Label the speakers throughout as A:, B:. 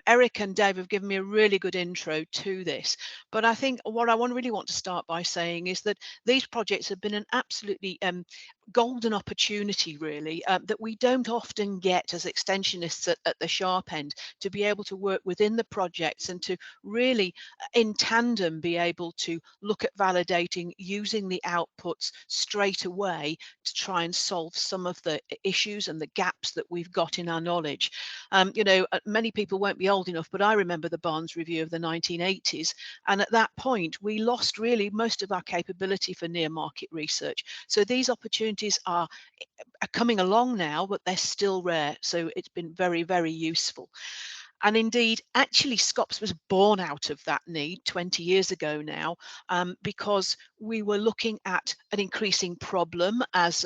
A: Eric and Dave have given me a really good intro to this, but I think what I really want to start by saying is that these projects have been an absolutely golden opportunity, really, that we don't often get as extensionists at the sharp end, to be able to work within the projects and to really, in tandem, be able to look at validating using the outputs straight away to try and solve some of the issues and the gaps that we've got in our knowledge. You know, many people won't be old enough, but I remember the Barnes Review of the 1980s, and at that point we lost really most of our capability for near market research. So these opportunities are coming along now, but they're still rare. So it's been very, very useful. And indeed, actually, SCOPS was born out of that need 20 years ago now, because we were looking at an increasing problem, as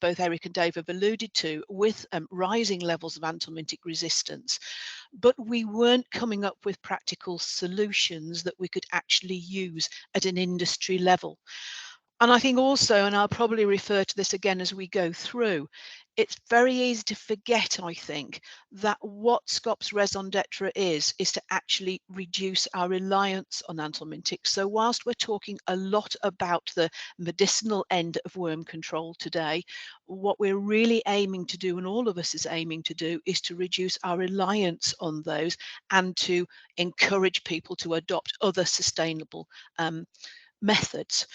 A: both Eric and Dave have alluded to, with rising levels of anthelmintic resistance. But we weren't coming up with practical solutions that we could actually use at an industry level. And I think also, and I'll probably refer to this again as we go through, it's very easy to forget, I think, that what SCOPS raison d'etre is to actually reduce our reliance on anthelmintics. So whilst we're talking a lot about the medicinal end of worm control today, what we're really aiming to do, and all of us is aiming to do, is to reduce our reliance on those and to encourage people to adopt other sustainable methods.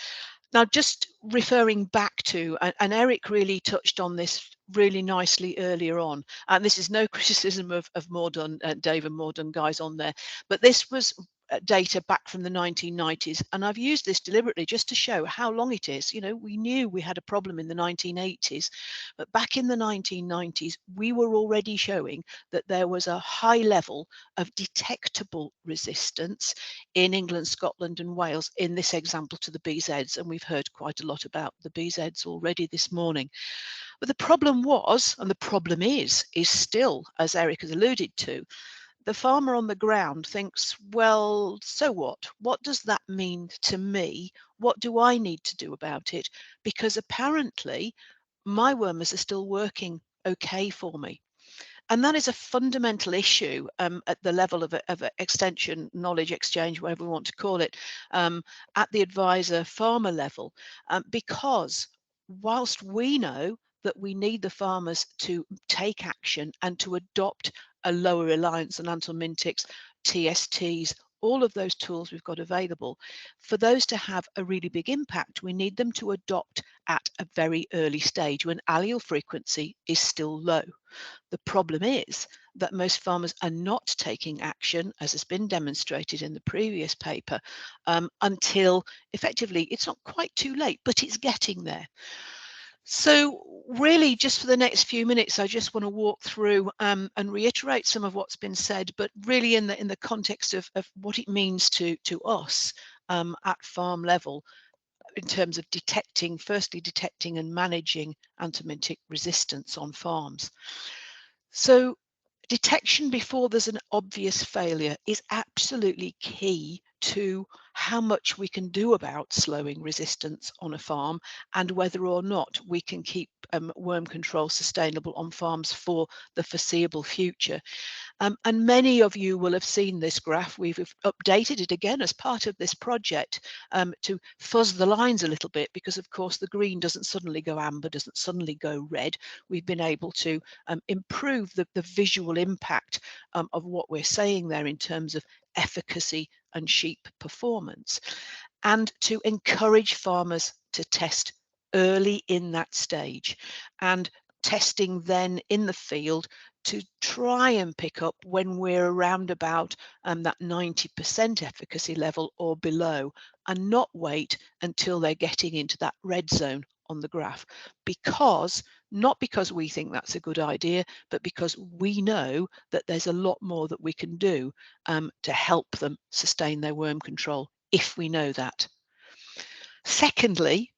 A: Now, just referring back to, and Eric really touched on this really nicely earlier on, and this is no criticism of Mordun, Dave and Mordun guys on there, but this was data back from the 1990s, and I've used this deliberately just to show how long it is. You know, we knew we had a problem in the 1980s, but back in the 1990s, we were already showing that there was a high level of detectable resistance in England, Scotland and Wales, in this example to the BZs, and we've heard quite a lot about the BZs already this morning. But the problem was, and the problem is still, as Eric has alluded to, the farmer on the ground thinks, well, so what? What does that mean to me? What do I need to do about it? Because apparently my wormers are still working okay for me. And that is a fundamental issue at the level of extension, knowledge exchange, whatever we want to call it, at the advisor farmer level, because whilst we know that we need the farmers to take action and to adopt a lower reliance on anthelmintics, TSTs, all of those tools we've got available, for those to have a really big impact, we need them to adopt at a very early stage when allele frequency is still low. The problem is that most farmers are not taking action, as has been demonstrated in the previous paper, until effectively it's not quite too late, but it's getting there. So really, just for the next few minutes, I just want to walk through and reiterate some of what's been said, but really in the context of what it means to us at farm level, in terms of firstly detecting and managing anthelmintic resistance on farms. So detection before there's an obvious failure is absolutely key to how much we can do about slowing resistance on a farm and whether or not we can keep worm control sustainable on farms for the foreseeable future. And many of you will have seen this graph. We've updated it again as part of this project to fuzz the lines a little bit, because of course the green doesn't suddenly go amber, doesn't suddenly go red. We've been able to improve the visual impact of what we're saying there in terms of efficacy and sheep performance, and to encourage farmers to test early in that stage, and testing then in the field to try and pick up when we're around about that 90% efficacy level or below, and not wait until they're getting into that red zone on the graph, not because we think that's a good idea, but because we know that there's a lot more that we can do to help them sustain their worm control if we know that. Secondly,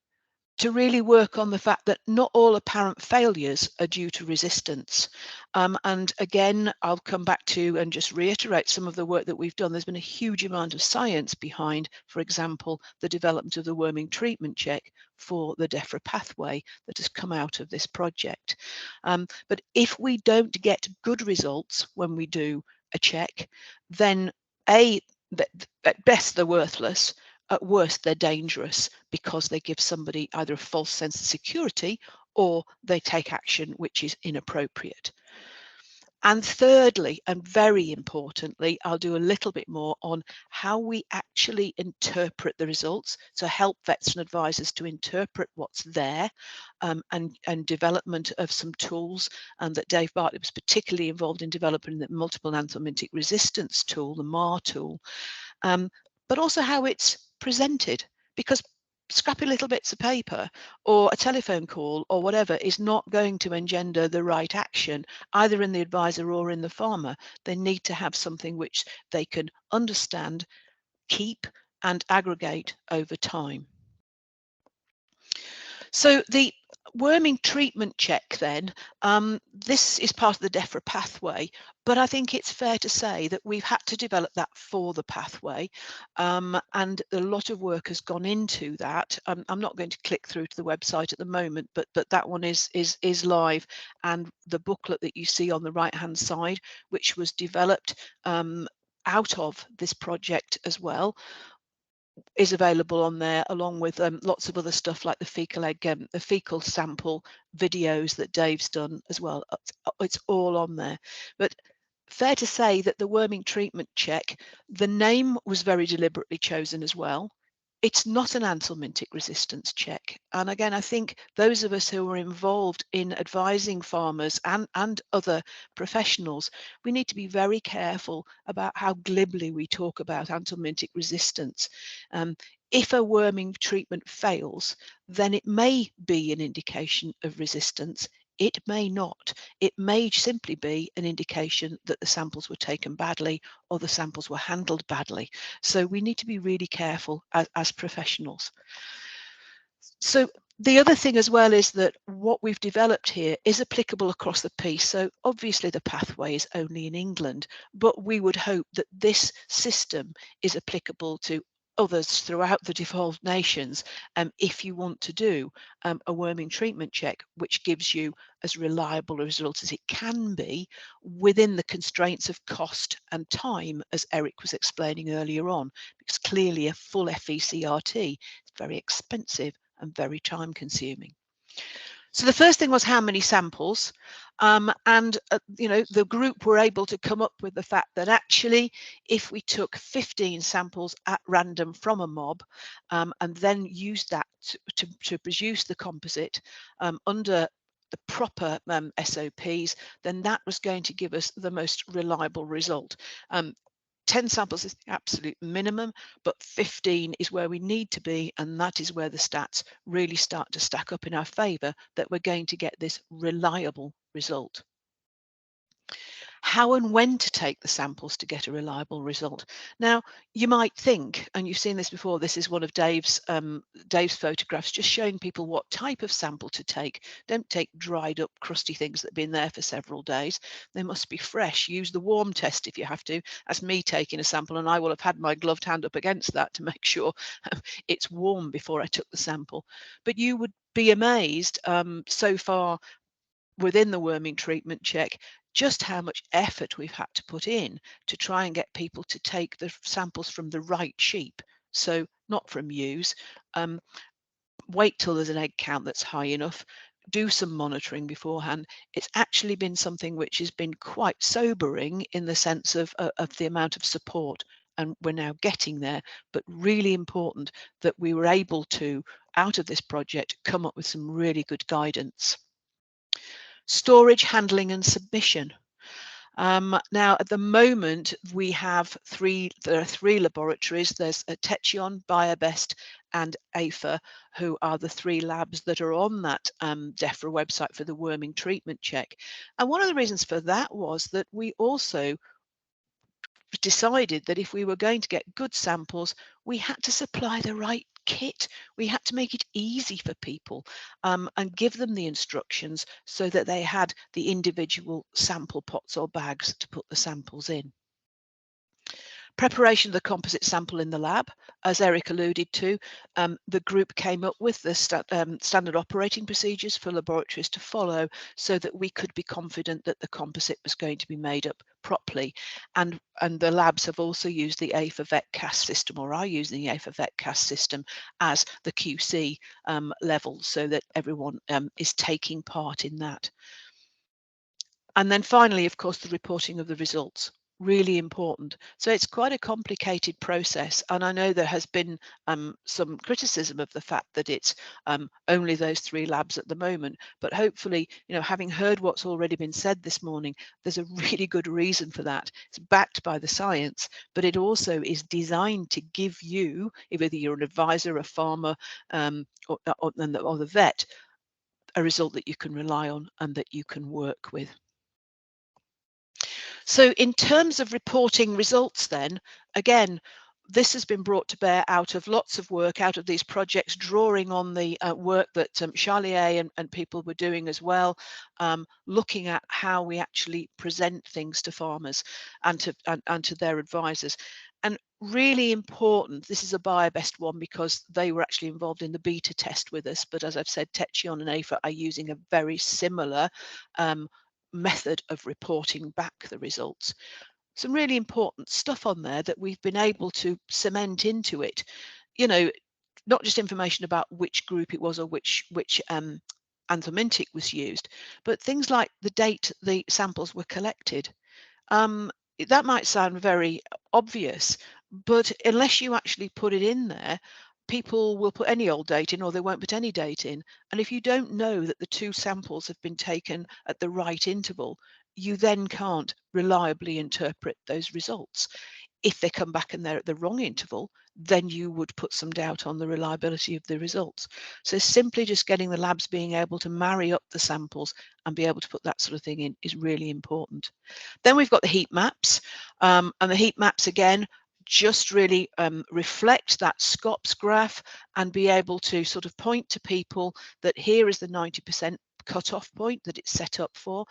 A: to really work on the fact that not all apparent failures are due to resistance. And again, I'll come back to and just reiterate some of the work that we've done. There's been a huge amount of science behind, for example, the development of the worming treatment check for the Defra Pathway that has come out of this project. But if we don't get good results when we do a check, then at best they're worthless, at worst they're dangerous because they give somebody either a false sense of security or they take action which is inappropriate. And thirdly, and very importantly, I'll do a little bit more on how we actually interpret the results, to help vets and advisors to interpret what's there, and development of some tools, and that Dave Bartlett was particularly involved in developing the multiple anthelmintic resistance tool, the MAR tool, but also how it's presented, because scrappy little bits of paper or a telephone call or whatever is not going to engender the right action either in the advisor or in the farmer. They need to have something which they can understand, keep and aggregate over time. So the worming treatment check then, this is part of the Defra pathway, but I think it's fair to say that we've had to develop that for the pathway, and a lot of work has gone into that. I'm not going to click through to the website at the moment, but that one is live, and the booklet that you see on the right hand side, which was developed out of this project as well, is available on there, along with lots of other stuff like the fecal egg, the fecal sample videos that Dave's done as well. It's all on there. But fair to say that the worming treatment check, the name was very deliberately chosen as well. It's not an anthelmintic resistance check. And again, I think those of us who are involved in advising farmers and other professionals, we need to be very careful about how glibly we talk about anthelmintic resistance. If a worming treatment fails, then it may be an indication of resistance. It may not. It may simply be an indication that the samples were taken badly or the samples were handled badly. So we need to be really careful as professionals. So the other thing as well is that what we've developed here is applicable across the piece. So obviously the pathway is only in England, but we would hope that this system is applicable to others throughout the devolved nations, if you want to do a worming treatment check, which gives you as reliable a result as it can be within the constraints of cost and time, as Eric was explaining earlier on, because clearly a full FECRT is very expensive and very time consuming. So the first thing was how many samples, and the group were able to come up with the fact that actually if we took 15 samples at random from a mob, and then used that to produce the composite under the proper SOPs, then that was going to give us the most reliable result. 10 samples is the absolute minimum, but 15 is where we need to be, and that is where the stats really start to stack up in our favour, that we're going to get this reliable result. How and when to take the samples to get a reliable result. Now, you might think, and you've seen this before, this is one of Dave's photographs, just showing people what type of sample to take. Don't take dried up, crusty things that have been there for several days. They must be fresh. Use the warm test if you have to. That's me taking a sample, and I will have had my gloved hand up against that to make sure it's warm before I took the sample. But you would be amazed so far within the worming treatment check just how much effort we've had to put in to try and get people to take the samples from the right sheep, so not from ewes. Wait till there's an egg count that's high enough, do some monitoring beforehand. It's actually been something which has been quite sobering in the sense of the amount of support, and we're now getting there, but really important that we were able to, out of this project, come up with some really good guidance. Storage, handling and submission. Now, at the moment, we have there are three laboratories. There's Techion, BioBest and AFA, who are the three labs that are on that Defra website for the worming treatment check. And one of the reasons for that was that we also decided that if we were going to get good samples, we had to supply the right kit. We had to make it easy for people and give them the instructions so that they had the individual sample pots or bags to put the samples in. Preparation of the composite sample in the lab, as Eric alluded to, the group came up with the standard operating procedures for laboratories to follow so that we could be confident that the composite was going to be made up properly. And the labs have also used the A for VetCast system, or are using the A for VetCast system as the QC level, so that everyone is taking part in that. And then finally, of course, the reporting of the results, really important. So it's quite a complicated process. And I know there has been some criticism of the fact that it's only those 3 labs at the moment. But hopefully, having heard what's already been said this morning, there's a really good reason for that. It's backed by the science, but it also is designed to give you, whether you're an advisor, a farmer, or the vet, a result that you can rely on and that you can work with. So in terms of reporting results then, again, this has been brought to bear out of lots of work, out of these projects, drawing on the work that Charlier and people were doing as well, looking at how we actually present things to farmers and to their advisors. And really important, this is a BioBest one because they were actually involved in the beta test with us. But as I've said, Techion and AFA are using a very similar method of reporting back the results. Some really important stuff on there that we've been able to cement into it, not just information about which group it was or which anthelmintic was used, but things like the date the samples were collected. That might sound very obvious, but unless you actually put it in there, people will put any old date in, or they won't put any date in. And if you don't know that the 2 samples have been taken at the right interval, you then can't reliably interpret those results. If they come back and they're at the wrong interval, then you would put some doubt on the reliability of the results. So simply just getting the labs being able to marry up the samples and be able to put that sort of thing in is really important. Then we've got the heat maps, and the heat maps again just really reflect that SCOPS graph and be able to sort of point to people that here is the 90% cutoff point that it's set up for.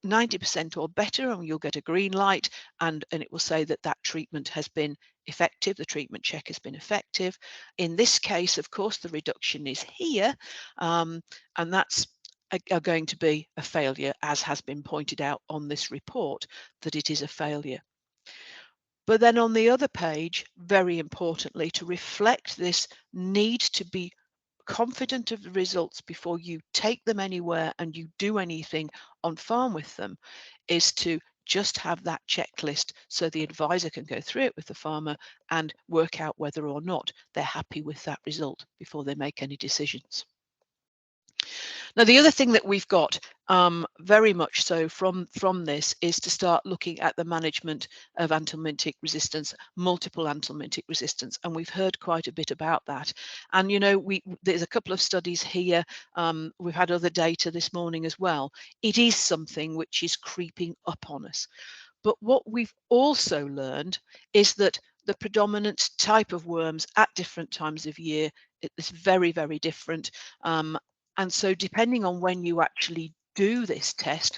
A: 90% or better, and you'll get a green light, and it will say that that treatment has been effective, the treatment check has been effective. In this case, of course, the reduction is here, and that's going to be a failure, as has been pointed out on this report, that it is a failure. But then on the other page, very importantly, to reflect this need to be confident of the results before you take them anywhere and you do anything on farm with them, is to just have that checklist so the advisor can go through it with the farmer and work out whether or not they're happy with that result before they make any decisions. Now, the other thing that we've got very much so from this is to start looking at the management of anthelmintic resistance, multiple anthelmintic resistance, and we've heard quite a bit about that. And there's a couple of studies here. We've had other data this morning as well. It is something which is creeping up on us. But what we've also learned is that the predominant type of worms at different times of year is very, very different. And so depending on when you actually do this test,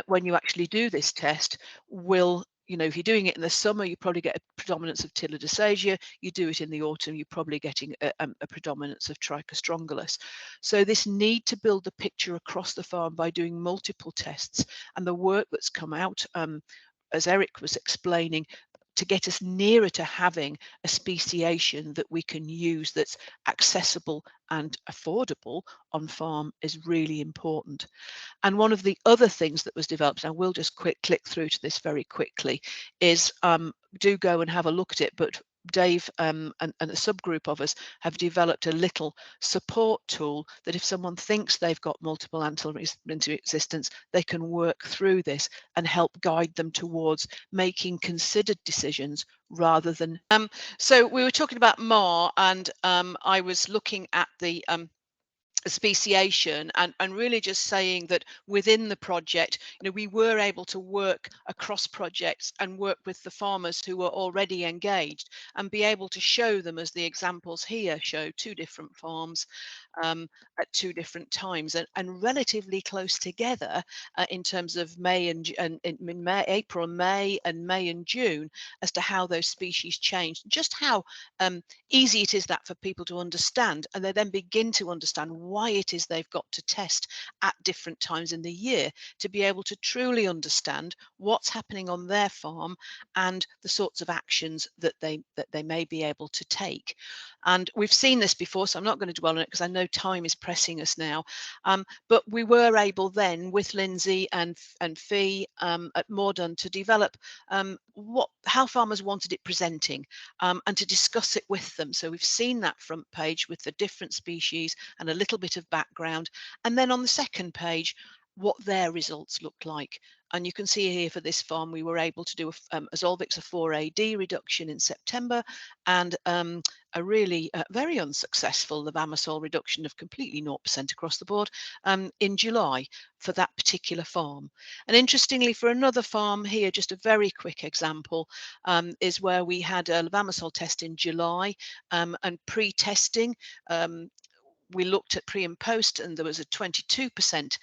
A: when you actually do this test, if you're doing it in the summer, you probably get a predominance of Tillodyssagia. You do it in the autumn, you're probably getting a predominance of Trichostrongylus. So this need to build the picture across the farm by doing multiple tests, and the work that's come out, as Eric was explaining, to get us nearer to having a speciation that we can use that's accessible and affordable on farm is really important. And one of the other things that was developed, and I will just click through to this very quickly, is do go and have a look at it, but Dave and a subgroup of us have developed a little support tool that if someone thinks they've got multiple anthelmintic resistance, they can work through this and help guide them towards making considered decisions rather than. So we were talking about MAR, and I was looking at the speciation and really just saying that within the project, we were able to work across projects and work with the farmers who were already engaged and be able to show them, as the examples here show, 2 different farms, at two different times, and relatively close together in terms of April and May and June, as to how those species changed, just how easy it is that for people to understand, and they then begin to understand why it is they've got to test at different times in the year to be able to truly understand what's happening on their farm and the sorts of actions that they may be able to take. And we've seen this before, so I'm not going to dwell on it because I know time is pressing us now. But we were able then, with Lindsay and Fee at Mordun, to develop how farmers wanted it presenting, and to discuss it with them. So we've seen that front page with the different species and a little bit of background, and then on the second page, what their results look like. And you can see here for this farm, we were able to do a Zolvix a 4AD reduction in September, and a really very unsuccessful levamisole reduction of completely 0% across the board in July for that particular farm. And interestingly, for another farm here, just a very quick example, is where we had a levamisole test in July, and pre-testing. We looked at pre and post, and there was a 22%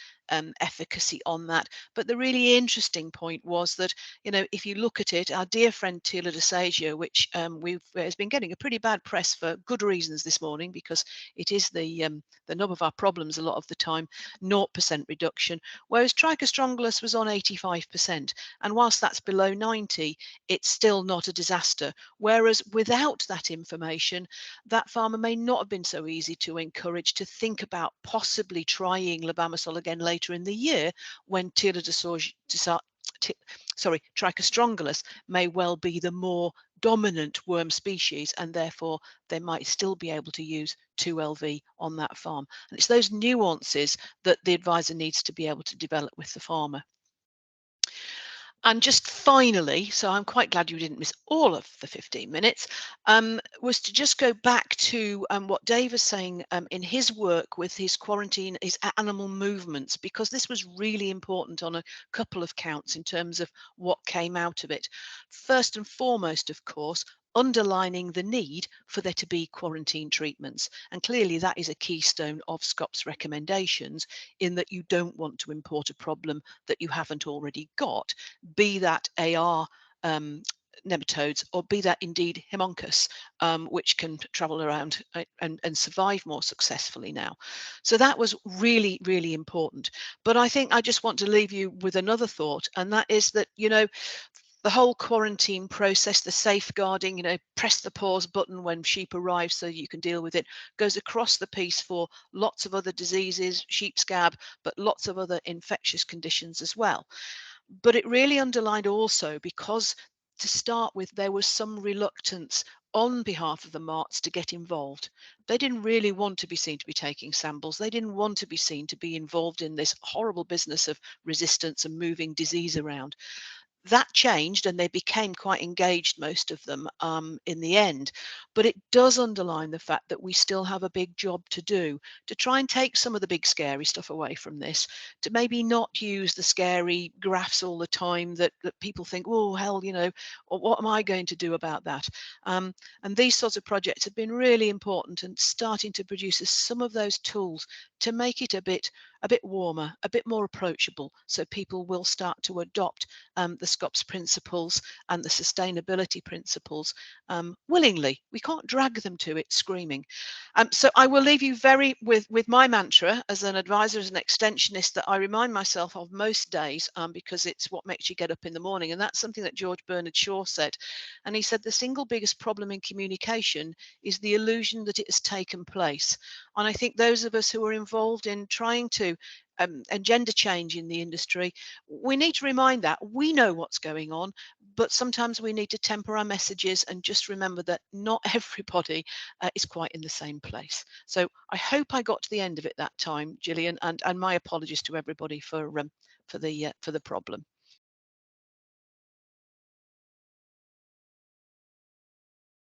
A: efficacy on that. But the really interesting point was that, if you look at it, our dear friend Tila dysagia, which has been getting a pretty bad press for good reasons this morning, because it is the nub of our problems a lot of the time, 0% reduction, whereas Trichostrongylus was on 85%. And whilst that's below 90, it's still not a disaster. Whereas without that information, that farmer may not have been so easy to encourage to think about possibly trying levamisole again later in the year, when Trichostrongylus may well be the more dominant worm species, and therefore they might still be able to use 2LV on that farm. And it's those nuances that the advisor needs to be able to develop with the farmer. And just finally, so I'm quite glad you didn't miss all of the 15 minutes, was to just go back to what Dave was saying in his work with his quarantine, his animal movements, because this was really important on a couple of counts in terms of what came out of it. First and foremost, of course, underlining the need for there to be quarantine treatments. And clearly that is a keystone of SCOP's recommendations, in that you don't want to import a problem that you haven't already got, be that AR nematodes, or be that indeed Haemoncus, which can travel around and survive more successfully now. So that was really, really important. But I think I just want to leave you with another thought, and that is that, the whole quarantine process, the safeguarding, press the pause button when sheep arrive so you can deal with it, goes across the piece for lots of other diseases, sheep scab, but lots of other infectious conditions as well. But it really underlined also, because to start with, there was some reluctance on behalf of the marts to get involved. They didn't really want to be seen to be taking samples. They didn't want to be seen to be involved in this horrible business of resistance and moving disease around. That changed, and they became quite engaged, most of them, in the end. But it does underline the fact that we still have a big job to do to try and take some of the big scary stuff away from this, to maybe not use the scary graphs all the time that people think, oh, hell, or what am I going to do about that? And these sorts of projects have been really important, and starting to produce some of those tools to make it a bit warmer, a bit more approachable, so people will start to adopt the SCOPS principles and the sustainability principles willingly. We can't drag them to it screaming. So I will leave you with my mantra as an advisor, as an extensionist, that I remind myself of most days, because it's what makes you get up in the morning. And that's something that George Bernard Shaw said. And he said the single biggest problem in communication is the illusion that it has taken place. And I think those of us who are involved in trying to agenda change in the industry, we need to remind that we know what's going on, but sometimes we need to temper our messages and just remember that not everybody is quite in the same place. So I hope I got to the end of it that time, Gillian, and my apologies to everybody for the problem.